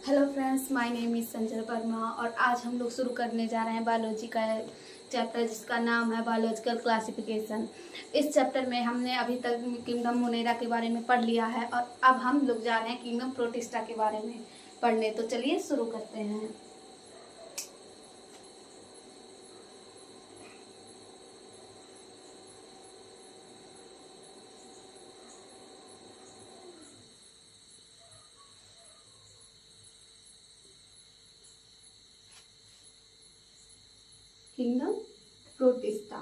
Hello friends, my name is Sanjay Verma और आज हम लोग शुरू करने जा रहे हैं बायोलॉजी का चैप्टर जिसका नाम है बायोलॉजिकल क्लासिफिकेशन। इस चैप्टर में हमने अभी तक किंगडम मोनेरा के बारे में पढ़ लिया है और अब हम लोग जा रहे हैं किंगडम प्रोटिस्टा के बारे में पढ़ने। तो चलिए शुरू करते हैं। Kingdom protista.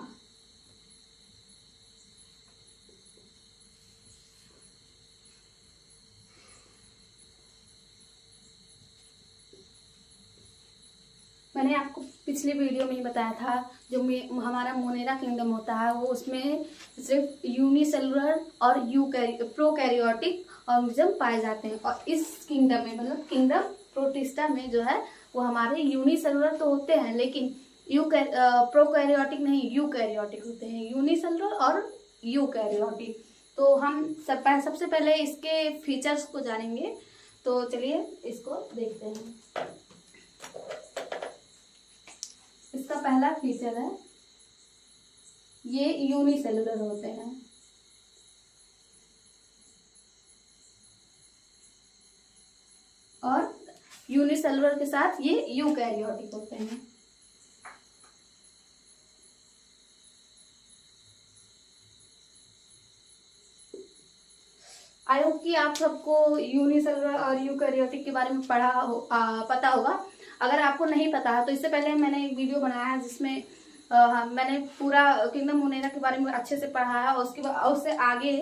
मैंने आपको पिछले वीडियो में ही बताया था जो हमारा मोनेरा किंगडम होता है वो उसमें सिर्फ यूनिसेलुलर और प्रोकैरियोटिक ऑर्गेनिज्म पाए जाते हैं और इस किंगडम में मतलब किंगडम प्रोटिस्टा में जो है वो हमारे यूनिसेलुलर तो होते हैं लेकिन प्रोकैरियोटिक नहीं, यूकैरियोटिक होते हैं। यूनिसेलुलर और यूकैरियोटिक। तो हम सबसे पहले इसके फीचर्स को जानेंगे। तो चलिए इसको देखते हैं। इसका पहला फीचर है ये यूनिसेलुलर होते हैं और यूनिसेलुलर के साथ ये यूकैरियोटिक होते हैं। आई होप कि आप सबको यूनिसेलुलर और यूकैरियोटिक के बारे में पता होगा। अगर आपको नहीं पता है तो इससे पहले मैंने एक वीडियो बनाया है जिसमें मैंने पूरा किंगडम मोनेरा के बारे में अच्छे से पढ़ा है और उससे आगे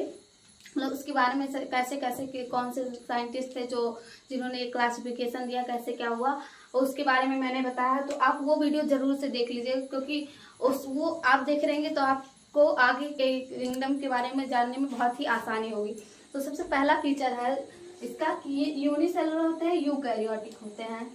मतलब उसके बारे में कैसे कैसे के कौन से साइंटिस्ट थे जिन्होंने एक क्लासिफिकेशन दिया, कैसे क्या हुआ उसके बारे में मैंने बताया है। तो आप वो वीडियो जरूर से देख लीजिए क्योंकि वो आप देख रहेंगे तो आपको आगे के किंगडम के बारे में जानने में बहुत ही आसानी होगी। तो सबसे पहला फीचर है इसका कि ये यूनिसेलुलर होते हैं, यूकैरियोटिक होते हैं।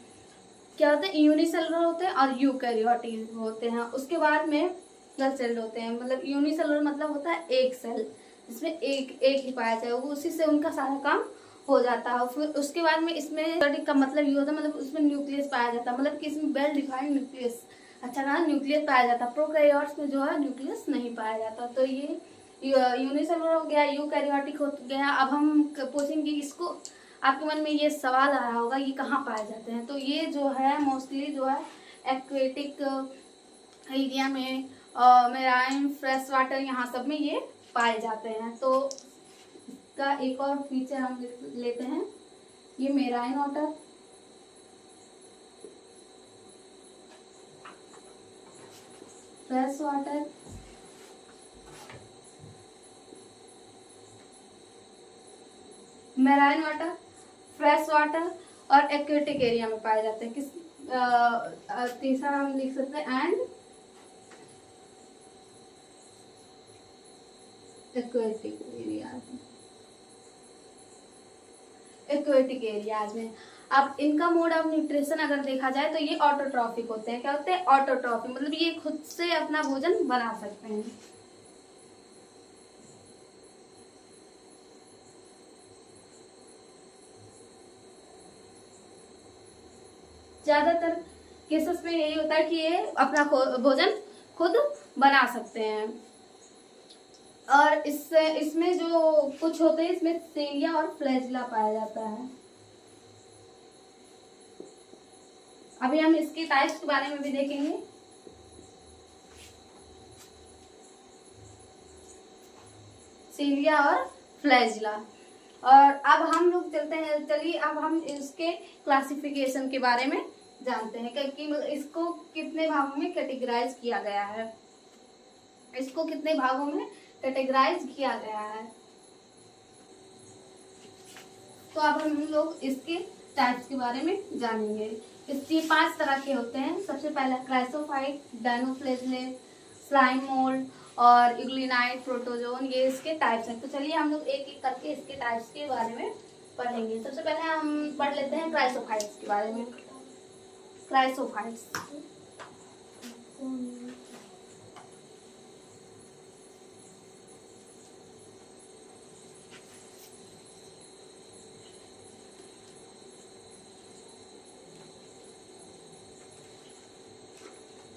क्या होते हैं? यूनिसेलुलर होते हैं और यूकैरियोटिक होते हैं। उसके बाद में सिंगल सेल्ड होते हैं। मतलब यूनिसेलुलर मतलब होता है एक सेल जिसमें एक ही पाया जाए, वो उसी से उनका सारा काम हो जाता है। फिर उसके बाद में इसमें का मतलब ये होता है मतलब उसमें न्यूक्लियस पाया जाता है, मतलब कि इसमें वेल डिफाइंड न्यूक्लियस अच्छा कहा न्यूक्लियस पाया जाता है। प्रोकैरियोट्स में जो है न्यूक्लियस नहीं पाया जाता। तो ये यूनिसेलुलर हो गया, यूकैरियोटिक हो गया। अब हम पूछेंगे इसको, आपके मन में ये सवाल आ रहा होगा ये कहाँ पाए जाते हैं। तो ये जो है मोस्टली जो है एक्वेटिक एरिया में, मेराइन, फ्रेश वाटर यहाँ सब में ये पाए जाते हैं। तो इसका एक और फीचर हम लेते हैं, ये marine water, fresh water, marine water, fresh water और एक्वेटिक एरिया में पाए जाते हैं। तीसरा हम लिख सकते हैं एंड एक्वेटिक एरियाज में। अब इनका मोड ऑफ न्यूट्रिशन अगर देखा जाए तो ये ऑटोट्रॉफिक होते हैं। क्या होते हैं? ऑटोट्रॉफिक मतलब ये खुद से अपना भोजन बना सकते हैं। ज्यादातर केसेस में यही होता है कि ये अपना भोजन खुद बना सकते हैं। और इसमें जो कुछ होते हैं इसमें सेलिया और फ्लैजिला पाया जाता है। अभी हम इसके टाइप्स के बारे में भी देखेंगे। सेलिया और फ्लैजिला। और अब हम लोग चलते हैं, चलिए अब हम इसके क्लासिफिकेशन के बारे में जानते हैं कि इसको कितने भागों में कैटेगराइज किया गया है। इसको कितने भागों में कैटेगराइज किया गया है। तो अब हम लोग इसके टाइप्स के बारे में जानेंगे। इसके 5 तरह के होते हैं। सबसे पहला क्राइसोफाइट, डायनोफ्लेजिलेट, स्लाइम मोल्ड और यूग्लिनाइट, प्रोटोजोन, ये इसके टाइप्स हैं। तो चलिए हम लोग एक एक करके इसके टाइप्स के बारे में पढ़ेंगे। सबसे पहले हम पढ़ लेते हैं क्राइसोफाइट्स के बारे में। Chrysophytes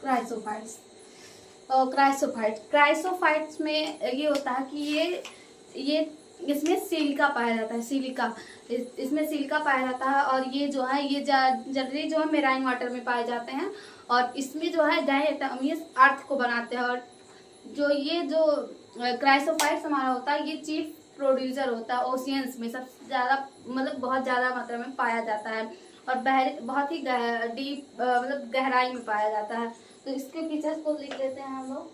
chrysophytes. क्राइसोफाइट्स में ये होता है कि ये इसमें सिलिका पाया जाता है, सिलिका, इसमें सिलिका पाया जाता है। और ये जो है ये जनरली जो है मेराइन वाटर में पाए जाते हैं और इसमें जो है डायटोमियस अर्थ को बनाते हैं। और जो क्राइसोफाइट्स हमारा होता है ये चीफ प्रोड्यूसर होता है ओशियंस में, सबसे ज़्यादा मतलब बहुत ज़्यादा मात्रा में पाया जाता है और बहुत ही डीप मतलब गहराई में पाया जाता है। तो इसके फीचर्स को लिख लेते हैं हम लोग।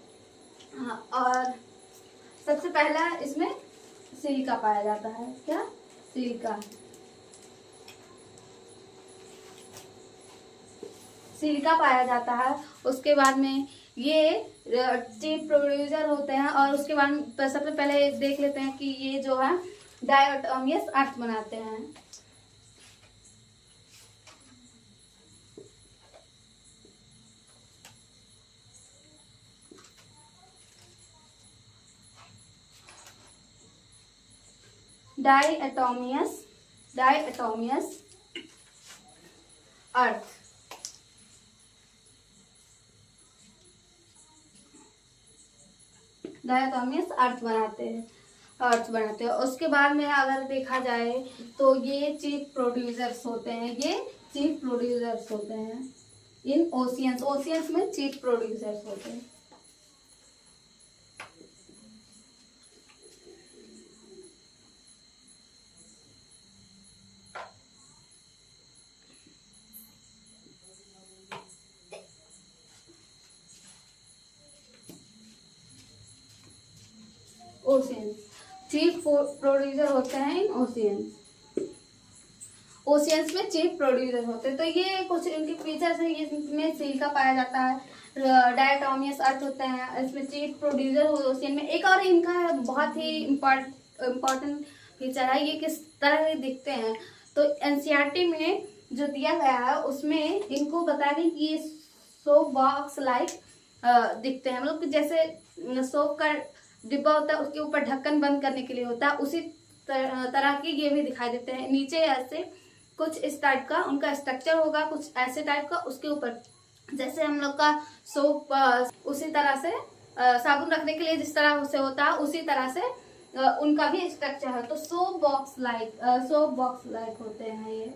हाँ, और सबसे पहला इसमें सिलिका पाया जाता है। क्या? सिलिका पाया जाता है। उसके बाद में ये चीफ प्रोड्यूसर होते हैं और उसके बाद सबसे पहले देख लेते हैं कि ये जो है डायटोमियस अर्थ बनाते हैं। डायटोमियस अर्थ, डायटोमियस अर्थ बनाते हैं। उसके बाद में अगर देखा जाए तो ये चीफ प्रोड्यूसर्स होते हैं, इन ओशियंस में चीफ प्रोड्यूसर्स होते हैं। ओशियंस, चीफ प्रोड्यूसर होते हैं इन ओशियंस में चीफ प्रोड्यूसर होते हैं। तो ये कुछ इनके फीचर्स हैं। इसमें सिलिका पाया जाता है, डायटोमियस अर्थ होते हैं, इसमें चीफ प्रोड्यूसर ओशियन में। एक और इनका बहुत ही इम्पोर्टेंट फीचर है, ये किस तरह दिखते हैं। तो एनसीईआरटी में जो दिया गया है उसमें इनको बताया गया कि ये सोप बॉक्स लाइक दिखते हैं, मतलब जैसे सोप का डिब्बा होता है उसके ऊपर ढक्कन बंद करने के लिए होता है, उसी तरह के ये भी दिखाई देते हैं। नीचे ऐसे कुछ इस टाइप का उनका स्ट्रक्चर होगा, कुछ ऐसे टाइप का, उसके ऊपर जैसे हम लोग का सोप उसी तरह से साबुन रखने के लिए जिस तरह से होता है उसी तरह से उनका भी स्ट्रक्चर है। तो सोप बॉक्स लाइक होते हैं ये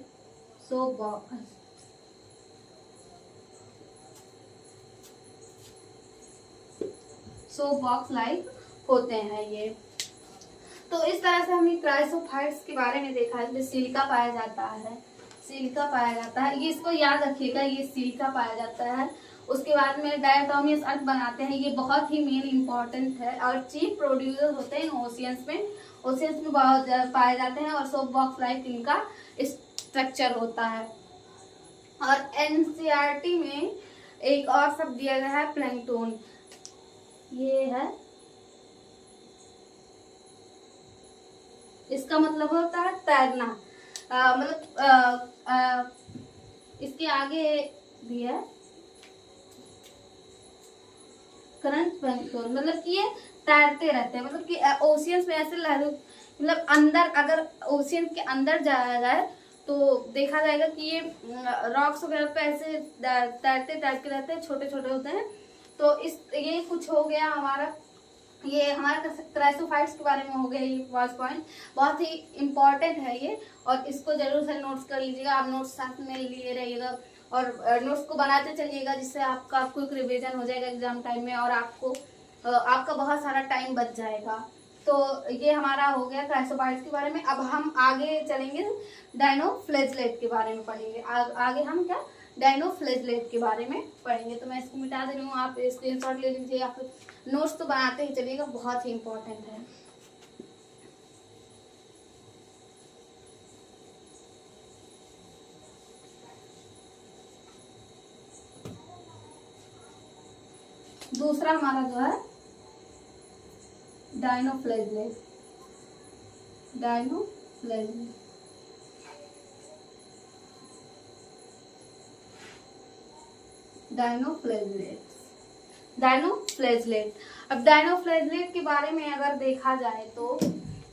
सोप बॉक्स लाइक होते हैं ये। तो इस तरह से हमने क्राइसोफाइट्स के बारे में देखा है। सिलिका पाया जाता है, ये इसको याद रखिएगा, ये सिलिका पाया जाता है। उसके बाद में डायटोमियस अर्थ बनाते हैं, ये बहुत ही मेन इंपॉर्टेंट है। और चीफ प्रोड्यूसर होते हैं ओशियंस में बहुत पाए जाते हैं और सोप बॉक्स लाइक इनका स्ट्रक्चर होता है। और एनसीईआरटी में एक और शब्द दिया गया है प्लैंकटन, ये है, इसका मतलब होता है तैरना। इसके आगे भी है करंट प्लैंकटन, मतलब कि ये तैरते रहते हैं, मतलब कि ओशियंस में ऐसे लहरों, मतलब अंदर, अगर ओशियन के अंदर जाया जाए तो देखा जाएगा कि ये रॉक्स वगैरह पे ऐसे तैरते रहते हैं, छोटे छोटे होते हैं। तो ये कुछ हो गया हमारा, ये हमारा क्राइसोफाइट्स के बारे में हो गया। ये फर्स्ट पॉइंट बहुत ही इम्पोर्टेंट है ये, और इसको जरूर से नोट्स कर लीजिएगा। आप नोट्स साथ में लिए रहिएगा और नोट्स को बनाते चलिएगा, जिससे आपका क्विक रिवीजन हो जाएगा एग्जाम टाइम में और आपका बहुत सारा टाइम बच जाएगा। तो ये हमारा हो गया क्राइसोफाइट्स के बारे में। अब हम आगे चलेंगे, डायनोफ्लैजेलेट के बारे में पढ़ेंगे। आगे हम क्या डायनोफ्लैजेलेट के बारे में पढ़ेंगे। तो मैं इसको मिटा दे रही हूँ, आप स्क्रीनशॉट ले लीजिए या फिर नोट्स तो बनाते ही चलिएगा, बहुत ही इम्पोर्टेंट है। दूसरा हमारा जो है डायनोफ्लैजेलेट। अब डायनोफ्लैजेलेट के बारे में अगर देखा जाए तो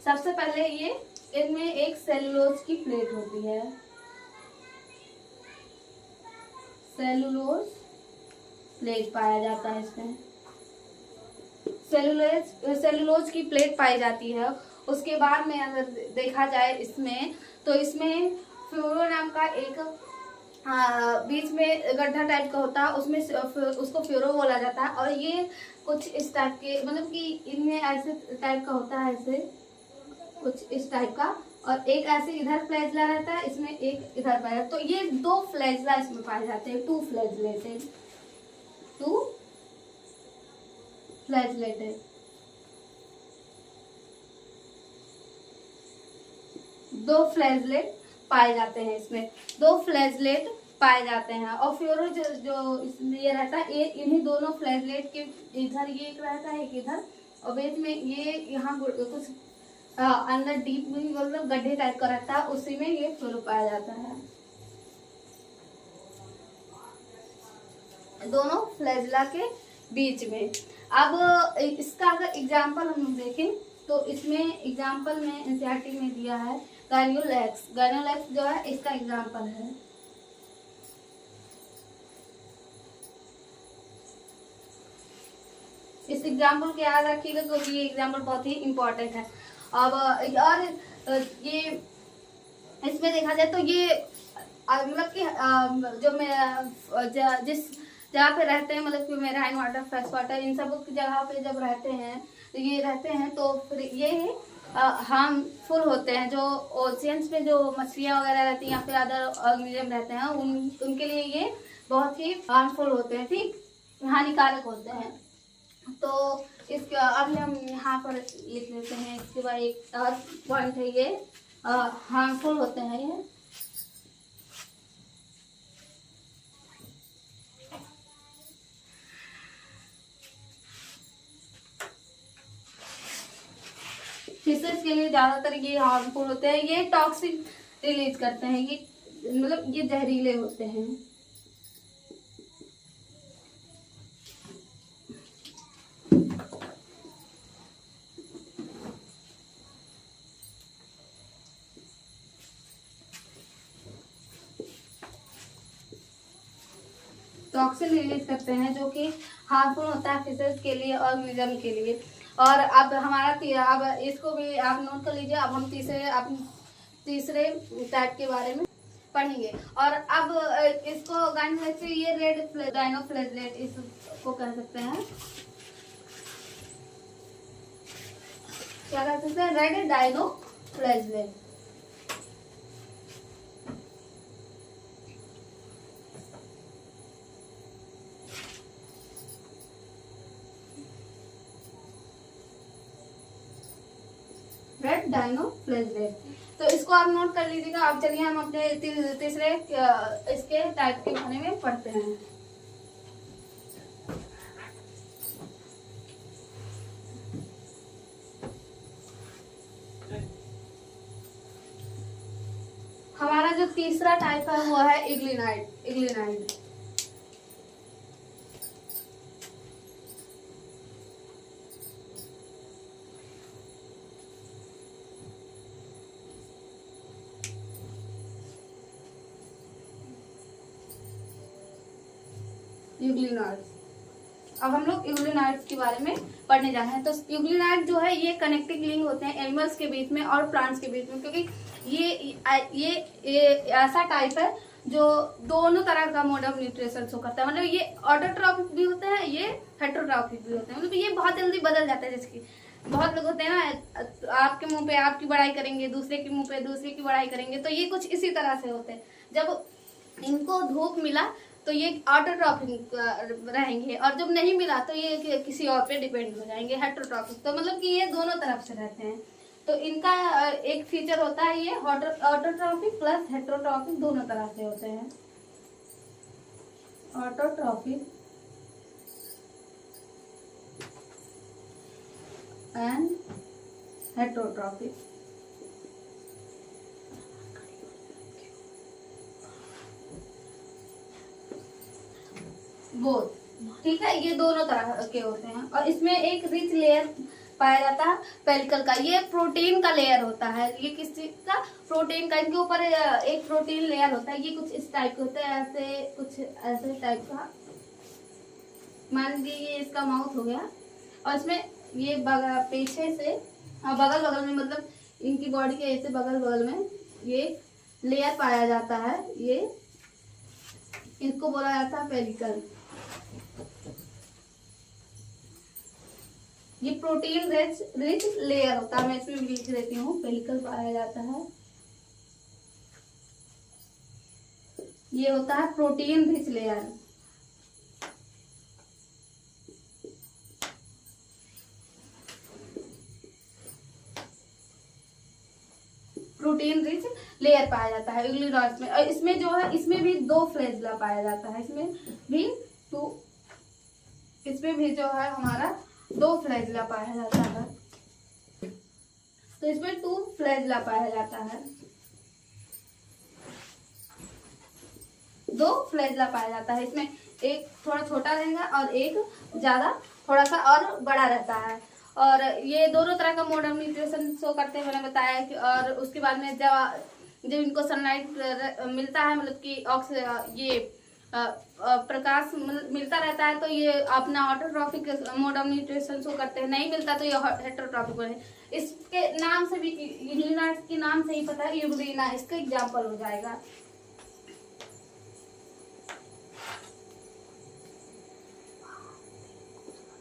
सबसे पहले ये इनमें एक सेलुलोज की प्लेट होती है, सेलुलोज प्लेट पाया जाता है इसमें, सेलुलोज की प्लेट पाई जाती है। उसके बाद में अगर देखा जाए इसमें, तो इसमें फ्लोरो नाम का एक बीच में गड्ढा टाइप का होता है, उसमें उसको फ्लोरो बोला जाता है। और ये कुछ इस टाइप के, मतलब कि इनमें ऐसे टाइप का होता है, ऐसे कुछ इस टाइप का, और एक ऐसे इधर फ्लैजला रहता है, इसमें एक इधर पाया। तो ये 2 फ्लैजला इसमें पाए जाते हैं, 2 फ्लैजलेट है, 2 फ्लैजलेट है, 2 फ्लैजलेट पाए जाते हैं इसमें, 2 फ्लैजलेट पाए जाते हैं। और फ्लोरो जो इसमें ये रहता है, ये इन्हीं दोनों फ्लैजलेट के इधर ये एक रहता है, एक इधर, और बीच में ये यहाँ कुछ अंदर डीप में मतलब गड्ढे टाइप का रहता है, उसी में ये फ्लोरो पाया जाता है। दोनों फ्लैजला के बीच में। अब इसका अगर एग्जाम्पल हम देखें, तो इसमें एग्जाम्पल में एनसीईआरटी में दिया है गार्नियोलैक्स। गार्नियोलैक्स जो है इसका एग्जाम्पल है। इस एग्जाम्पल को याद रखिएगा, क्योंकि ये एग्जाम्पल बहुत ही इम्पोर्टेंट है। अब और ये इसमें देखा जाए तो ये मतलब कि जो मैं जिस जहाँ पे रहते हैं, मतलब कि मेराइन वाटर, फ्रेश वाटर, इन सब जगह पे जब रहते हैं, ये रहते हैं, तो फिर ये हार्मफुल होते हैं। जो ओशियंस में जो मछलियाँ वगैरह रहती हैं या फिर अदर ऑर्गेनिज्म रहते हैं, उनके लिए ये बहुत ही हार्मफुल होते हैं, ठीक, हानिकारक होते हैं। तो इसका अब हम यहाँ पर लिख लेते हैं। इसके बाद एक और पॉइंट है, ये हार्मफुल होते हैं ये। फिशेस के लिए ज्यादातर ये हार्मफुल होते हैं, ये टॉक्सिक रिलीज करते हैं, ये मतलब ये जहरीले होते हैं। टॉक्सिन रिलीज करते हैं, जो कि हार्मफुल होता है फिशेस के लिए, ऑर्गेनिज्म के लिए। और अब हमारा अब इसको भी आप नोट कर लीजिए। अब हम तीसरे टाइप के बारे में पढ़ेंगे। और अब इसको गाइनोफ्लेजेलेट, ये रेड गाइनोफ्लेजेलेट इसको कह सकते हैं, क्या कह सकते हैं, रेड गाइनोफ्लेजेलेट। रेड गाइनोफ्लेजेलेट, तो इसको आप नोट कर लीजिएगा। अब चलिए हम अपने तीसरे इसके टाइप के बारे में पढ़ते हैं। हमारा जो तीसरा टाइप है वो है इग्लिनाइड। यूग्लिनाइड्स। अब हम लोग यूग्लिनाइड्स के बारे में पढ़ने जा रहे हैं। तो यूग्लिनाइड जो है ये कनेक्टिंग लिंक होते हैं एनिमल्स के बीच में और प्लांट्स के बीच में, क्योंकि ये ऐसा टाइप है जो दोनों तरह का मोड ऑफ न्यूट्रिशन शो करता है। मतलब ये ऑटोट्रॉपिक भी होते हैं, ये हेटेरोट्रॉपिक भी होते हैं। मतलब ये बहुत जल्दी बदल जाता है। जैसे कि बहुत लोग होते हैं ना, आपके मुंह पे आपकी बड़ाई करेंगे, दूसरे के मुंह पे दूसरे की बड़ाई करेंगे, तो ये कुछ इसी तरह से होते हैं। जब इनको धूप मिला तो ये ऑटोट्रॉपिक रहेंगे, और जब नहीं मिला तो ये किसी और पे डिपेंड हो जाएंगे, हेटेरोट्रॉपिक। तो मतलब कि ये दोनों तरफ से रहते हैं। तो इनका एक फीचर होता है, ये ऑटोट्रॉपिक प्लस हेटेरोट्रॉपिक दोनों तरह से होते हैं। ऑटोट्रॉपिक एंड हेटेरोट्रॉपिक, बोथ, ठीक है, ये दोनों तरह के होते हैं। और इसमें एक रिच लेयर पाया जाता है पेलिकल का, ये प्रोटीन का लेयर होता है। ये किस चीज का, प्रोटीन का। इनके ऊपर एक प्रोटीन लेयर होता है, ये कुछ इस टाइप का होता है, ऐसे कुछ ऐसे टाइप का मान लीजिए ये इसका माउथ हो गया, और इसमें ये पीछे से बगल बगल में, मतलब इनकी बॉडी के ऐसे बगल बगल में ये लेयर पाया जाता है। ये इसको बोला जाता है पेलिकल। ये प्रोटीन रिच लेयर होता है, मैं इसमें भी लिख देती हूँ, पेलिकल पाया जाता है। ये होता है protein rich layer. Protein rich layer पाया जाता है यूग्लिनॉइड्स में। और इसमें जो है, इसमें भी 2 फ्लैजिला पाया जाता है। इसमें भी जो है हमारा 2 फ्लैजिला पाया जाता है। तो इसमें 2 फ्लैजिला पाया जाता है, 2 फ्लैजिला पाया जाता है। इसमें एक थोड़ा छोटा रहेगा और एक ज्यादा थोड़ा सा और बड़ा रहता है। और ये दोनों तरह का मोड ऑफ न्यूट्रिशन शो करते हैं, मैंने बताया कि। और उसके बाद में जब इनको सनलाइट मिलता है, मतलब कि ये प्रकाश मिलता रहता है, तो ये अपना autotrophic mode of nutrition show करते हैं। नहीं मिलता तो ये हेटेरोट्रॉफिक बने। इसके नाम से भी, यूग्लिना के नाम से ही पता है, यूग्लिना इसका एग्जाम्पल हो जाएगा।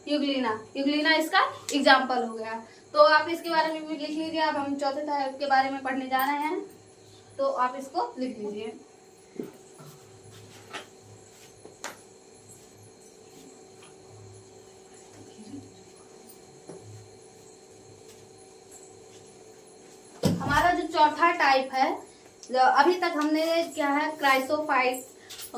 यूग्लिना इसका एग्जाम्पल हो गया। तो आप इसके बारे में भी लिख लीजिए। अब हम चौथे टाइप के बारे में पढ़ने जा रहे हैं, तो आप इसको लिख लीजिए। हमारा जो चौथा टाइप है, जो अभी तक हमने क्या है, क्राइसोफाइट्स,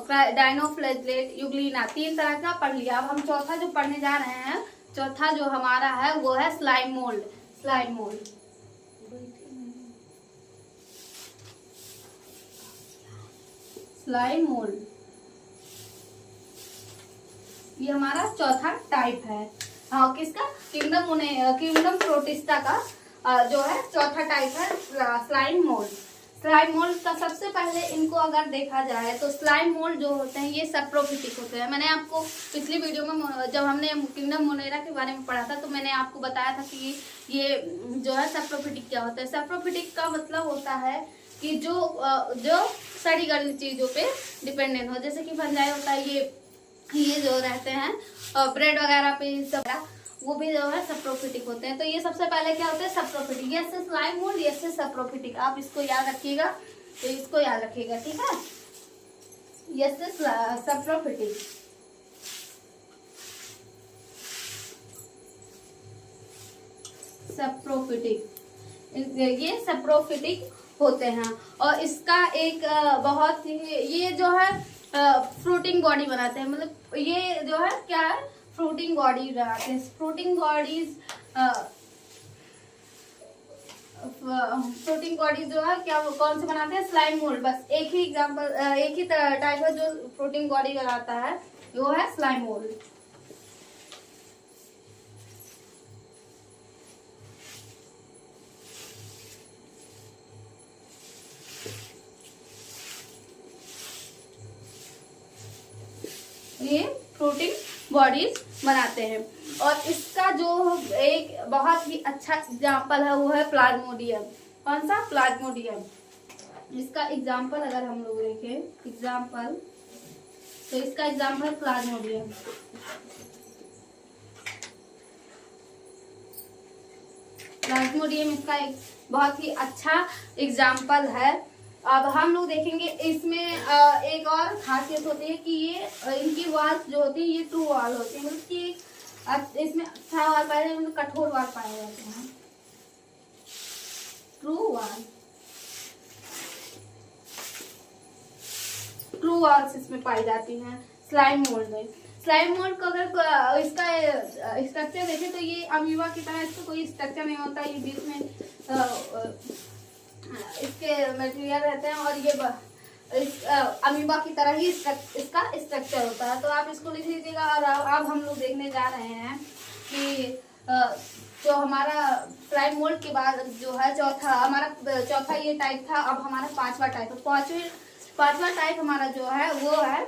डायनोफ्लैजिलेट, यूग्लिना, 3 तरह का पढ़ लिया। अब हम चौथा जो पढ़ने जा रहे हैं, चौथा जो हमारा है वो है slime mould. Slime mould slime mould ये हमारा चौथा टाइप है। किसका? किंगडम प्रोटिस्टा का जो है चौथा टाइप है स्लाइम मोल्ड। स्लाइम मोल्ड का सबसे पहले इनको अगर देखा जाए तो स्लाइम मोल्ड जो होते हैं ये सैप्रोफिटिक होते हैं। मैंने आपको पिछली वीडियो में जब हमने किंगडम मोनेरा के बारे में पढ़ा था, तो मैंने आपको बताया था कि ये जो है सैप्रोफिटिक क्या होता है। सैप्रोफिटिक का मतलब होता है कि जो सड़ी गली चीजों पे डिपेंडेंट हो, जैसे कि फंजाई होता है, ये जो रहते हैं ब्रेड वगैरह पे सब, वो भी जो है सैप्रोफिटिक होते हैं। तो ये सबसे पहले क्या होते हैं, सैप्रोफिटिक। ये से स्लाइम मोल्ड, ये से सैप्रोफिटिक। आप इसको याद रखिएगा, तो इसको याद रखिएगा, ठीक है। ये से सैप्रोफिटिक, ये सैप्रोफिटिक होते हैं। और इसका एक बहुत ही, ये जो है फ्रूटिंग बॉडी बनाते हैं, मतलब ये जो है क्या है, फ्रूटिंग बॉडी बनाते हैं। फ्रूटिंग बॉडी जो है क्या, कौन से बनाते हैं, स्लाइम मोल्ड। बस एक ही एग्जांपल, एक ही टाइप है जो फ्रूटिंग बॉडी बनाता है, वो है स्लाइम मोल्ड। ये फ्रूटिंग बॉडीज बनाते हैं। और इसका जो एक बहुत ही अच्छा एग्जाम्पल है वो है प्लाज्मोडियम। कौन सा? प्लाज्मोडियम। इसका एग्जाम्पल अगर हम लोग देखें एग्जाम्पल, तो इसका एग्जाम्पल है प्लाज्मोडियम। प्लाज्मोडियम इसका एक बहुत ही अच्छा एग्जाम्पल है। अब हम लोग देखेंगे इसमें एक और खासियत होती है कि ये इनकी वाल्स जो होती है ये ट्रू वाल होती है, मतलब कि इसमें अच्छा वाल पाए जाते हैं, मतलब कठोर वाल पाए जाते हैं, ट्रू वाल्स इसमें पाई जाती हैं स्लाइम मोल्ड में। स्लाइम मोल्ड को अगर इसका स्ट्रक्चर देखें तो ये अमीबा की तरह इसका कोई स्ट्रक्चर नहीं होता। ये बीच में इसके मटेरियल रहते हैं और ये अमीबा की तरह ही इसका स्ट्रक्चर होता है। तो आप इसको लिख लीजिएगा। और अब हम लोग देखने जा रहे हैं कि जो हमारा स्लाइम मोल्ड के बाद जो है चौथा ये टाइप था। अब हमारा 5वां टाइप है। पांचवा टाइप हमारा जो है वो है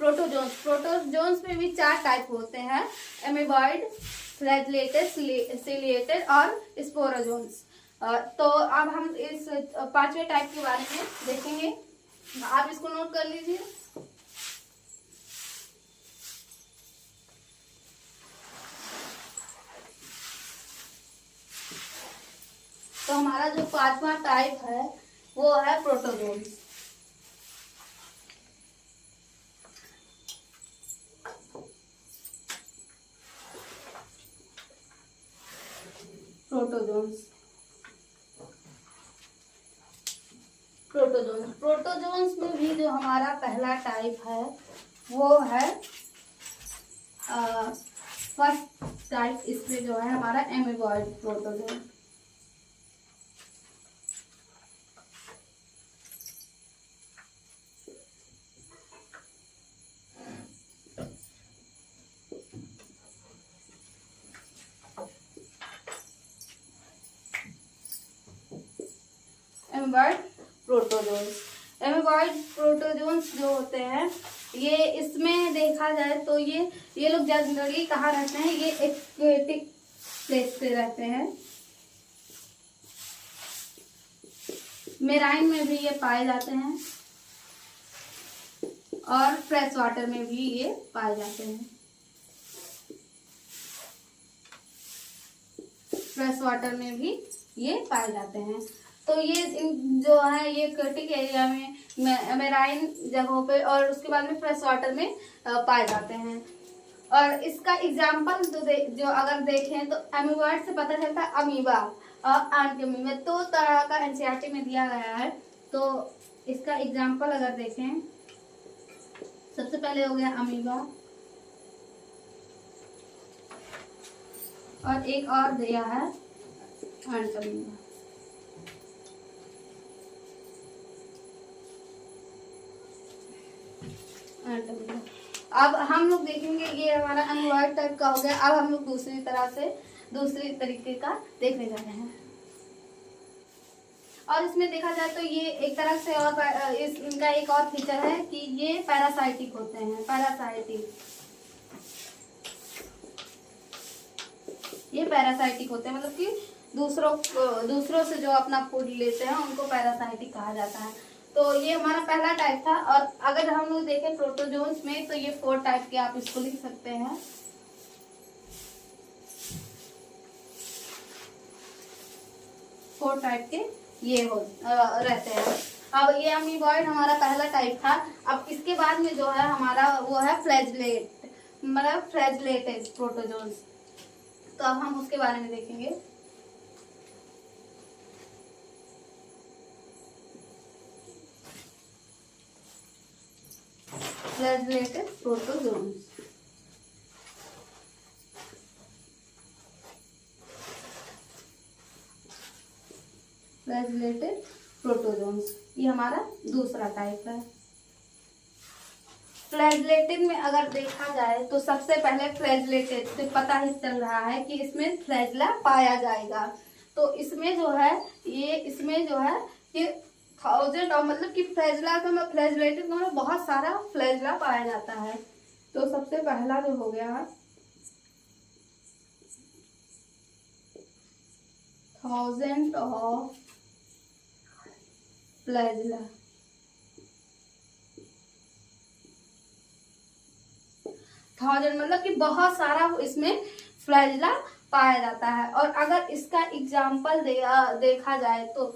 प्रोटोजोन्स। प्रोटोजोन्स में भी 4 टाइप होते हैं, एमीबॉइड, फ्लैजिलेटेड, सिलिएटेड और स्पोरोजोन्स। तो अब हम इस 5वें टाइप के बारे में देखेंगे, आप इसको नोट कर लीजिए। तो हमारा जो 5वां टाइप है वो है प्रोटोजोन्स। प्रोटोजोन्स में भी जो हमारा पहला टाइप है वो है फर्स्ट टाइप, इसमें जो है हमारा एमीबॉइड प्रोटोजोन। एमीबॉइड प्रोटोजोन्स जो होते हैं ये, इसमें देखा जाए तो ये लोग जनरली कहाँ रहते हैं, ये एक्वेटिक प्लेस पे रहते हैं। मेराइन में भी ये पाए जाते हैं और फ्रेश वाटर में भी ये पाए जाते हैं। फ्रेश वाटर में भी ये पाए जाते हैं। तो ये जो है ये एक्वेटिक एरिया में, मेराइन जगहों पे और उसके बाद में फ्रेश वाटर में पाए जाते हैं। और इसका एग्जाम्पल जो अगर देखें तो एमीबॉइड से पता चलता है अमीबा और एंटीअमीबा, 2 तरह का एनसीईआरटी में दिया गया है। तो इसका एग्जाम्पल अगर देखें, सबसे पहले हो गया अमीबा और एक और दिया है एंटीअमीबा। अब हम लोग देखेंगे, ये हमारा एमीबॉइड टाइप का हो गया। अब हम लोग दूसरी तरीके का देखने जा रहे हैं। और इसमें देखा जाए तो ये एक तरह से, और इनका एक और फीचर है कि ये पैरासाइटिक होते हैं। ये पैरासाइटिक होते हैं, मतलब कि दूसरों से जो अपना फूड लेते हैं उनको पैरासाइटिक कहा जाता है। तो ये हमारा पहला टाइप था। और अगर हम लोग देखें प्रोटोजोन्स में तो ये 4 टाइप के आप इसको लिख सकते हैं। फोर टाइप के ये रहते हैं। अब ये अमीबॉइड हमारा पहला टाइप था। अब इसके बाद में जो है हमारा वो है फ्लैजिलेटेड प्रोटोजोन्स। तो अब हम उसके बारे में देखेंगे। फ्लैजिलेटेड प्रोटोजोन्स, ये हमारा दूसरा टाइप है। फ्लैजिलेटेड में अगर देखा जाए तो सबसे पहले फ्लैजिलेटेड से पता ही चल रहा है कि इसमें फ्लैजिला पाया जाएगा। तो इसमें जो है ये 1000 और मतलब कि फ्लैजिलेटेड में बहुत सारा फ्लैजिला पाया जाता है। तो सबसे पहला जो हो गया 1000 ऑफ फ्लैजिला। 1000 मतलब कि बहुत सारा इसमें फ्लैजिला पाया जाता है। और अगर इसका एग्जाम्पल देखा जाए तो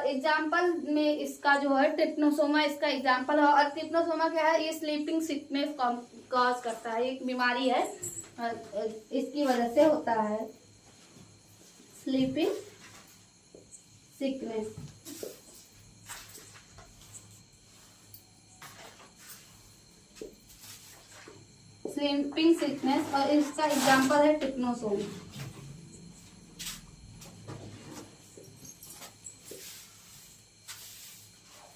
एग्जाम्पल में इसका जो है ट्रिप्नोसोमा इसका एग्जाम्पल है। और ट्रिप्नोसोमा क्या है, ये स्लीपिंग सिकनेस कॉज करता है, एक बीमारी है, इसकी वजह से होता है स्लीपिंग सिकनेस। स्लीपिंग सिकनेस और इसका एग्जाम्पल है ट्रिप्नोसोमा।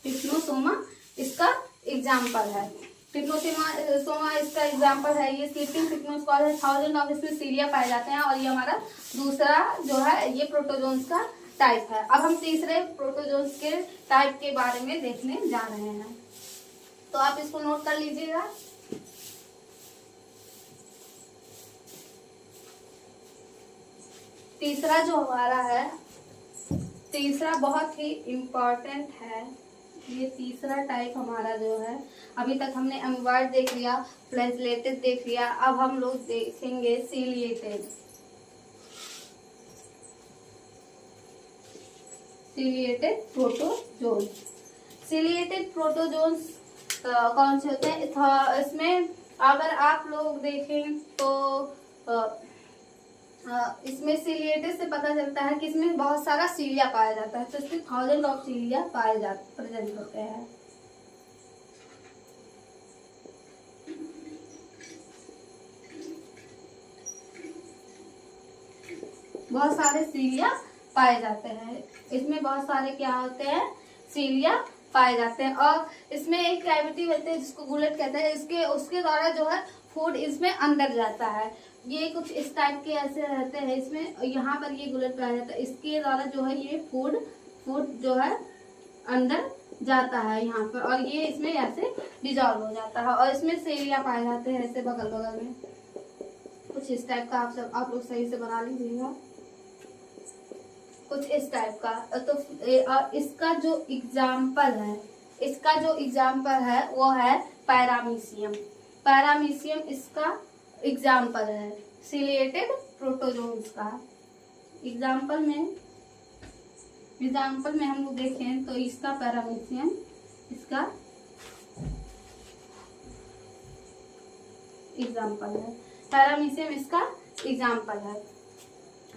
ट्रिप्नोसोमा इसका एग्जाम्पल है। ट्रिप्नोसोमा इसका एग्जाम्पल है। ये स्लीपिंग सिकनेस कॉज है। 1000 ऑफ इसमें सीलिया पाए जाते हैं। और ये हमारा दूसरा जो है ये प्रोटोजोन्स का टाइप है। अब हम तीसरे प्रोटोजोन्स के टाइप के बारे में देखने जा रहे हैं। तो आप इसको नोट कर लीजिएगा। तीसरा जो हमारा है, तीसरा बहुत ही इम्पोर्टेंट है। ये तीसरा टाइप हमारा जो है, अभी तक हमने अमीबाइड देख लिया, फ्लैजेलेटेड देख लिया, अब हम लोग देखेंगे ciliated. Ciliated protozoans. Ciliated protozoans कौन से होते हैं? इसमें अगर आप लोग देखें तो इसमें सीलिएटेड से पता चलता है कि इसमें बहुत सारा सीलिया पाया जाता है। तो इसमें 1000 ऑफ सीलिया पाए जाते प्रेजेंट होते हैं। बहुत सारे सीलिया पाए जाते हैं। इसमें बहुत सारे क्या होते हैं? सीलिया पाए जाते हैं। और इसमें एक कैविटी होती है जिसको गुलेट कहते हैं। उसके द्वारा जो है फूड इसमें अंदर जाता है। ये कुछ इस टाइप के ऐसे रहते हैं इसमें, यहाँ पर ये गुलेट पाया जाता है। इसके द्वारा जो है ये फूड जो है अंदर जाता है यहाँ पर, और ये इसमें ऐसे डिजॉल्व हो जाता है। और इसमें सेलिया पाए जाते हैं ऐसे बगल बगल में, कुछ इस टाइप का। आप लोग सही से बना लीजिएगा, कुछ इस टाइप का। तो इसका जो एग्जाम्पल है वो है पैरामीशियम। पैरामीशियम इसका एग्जाम्पल है सीलिएटेड प्रोटोजोन्स का। एग्जाम्पल में हम लोग देखें तो इसका पैरामीशियम इसका एग्जाम्पल है। पैरामीशियम इसका एग्जाम्पल है।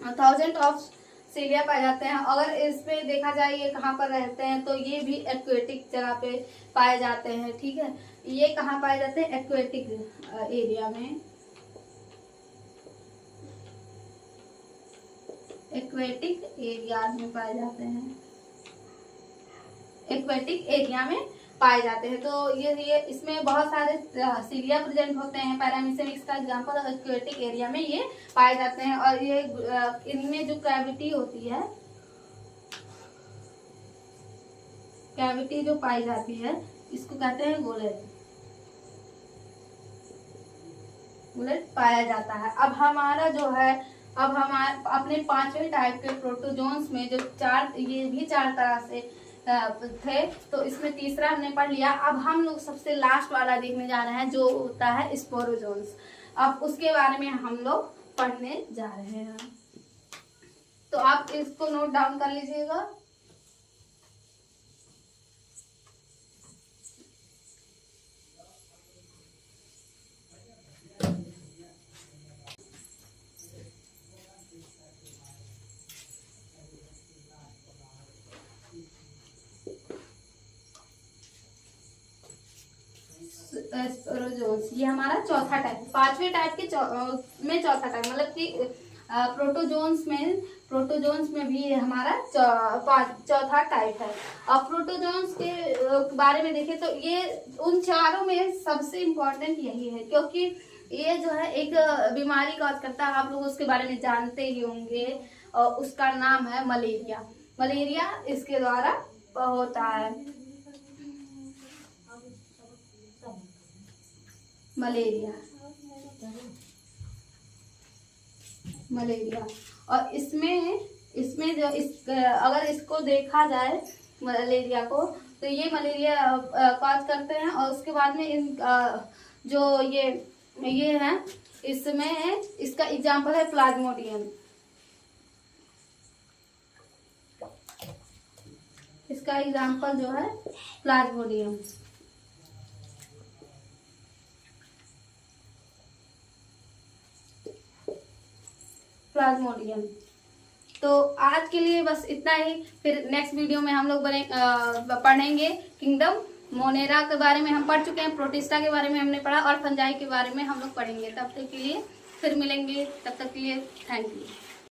1000 ऑफ सीलिया पाए जाते हैं। अगर इस पे देखा जाए ये कहाँ पर रहते हैं, तो ये भी एक्वेटिक जगह पे पाए जाते हैं। ठीक है, ये कहाँ पाए जाते हैं? एक्वेटिक एरिया में। एक्वेटिक एरियाज में पाए जाते हैं। एक्वेटिक एरिया में पाए जाते हैं। तो ये इसमें बहुत सारे सीलिया प्रेजेंट होते हैं। पैरामीशियम इसका एग्जांपल, एक्वेटिक एरिया में ये पाए जाते हैं। और ये इनमें जो कैविटी होती है, कैविटी जो पाई जाती है इसको कहते हैं गुलेट। गुलेट पाया जाता है। अब हमारा जो है, अब हमारे अपने 5वें टाइप के प्रोटोजोन्स में जो ये भी 4 तरह से थे, तो इसमें तीसरा हमने पढ़ लिया। अब हम लोग सबसे लास्ट वाला देखने जा रहे हैं जो होता है स्पोरोजोन्स। अब उसके बारे में हम लोग पढ़ने जा रहे हैं, तो आप इसको नोट डाउन कर लीजिएगा। स्पोरोजोन्स ये हमारा चौथा टाइप, 5वें टाइप के में चौथा टाइप, मतलब कि प्रोटोजोन्स में भी हमारा चौथा टाइप है। और प्रोटोजोन्स के बारे में देखें तो ये उन चारों में सबसे इम्पोर्टेंट यही है, क्योंकि ये जो है एक बीमारी कॉज करता है। आप लोग उसके बारे में जानते ही होंगे, और उसका नाम है मलेरिया। मलेरिया इसके द्वारा होता है। मलेरिया और इसमें जो अगर इसको देखा जाए मलेरिया को, तो ये मलेरिया कॉज करते हैं। और उसके बाद में जो ये है, इसमें इसका एग्जाम्पल है प्लाज्मोडियम। इसका एग्जाम्पल जो है प्लाज्मोडियम। प्लाज्मोडियम। तो आज के लिए बस इतना ही। फिर नेक्स्ट वीडियो में हम लोग पढ़ेंगे किंगडम मोनेरा के बारे में हम पढ़ चुके हैं, प्रोटिस्टा के बारे में हमने पढ़ा, और फंजाई के बारे में हम लोग पढ़ेंगे। तब तक के लिए फिर मिलेंगे, तब तक के लिए थैंक यू।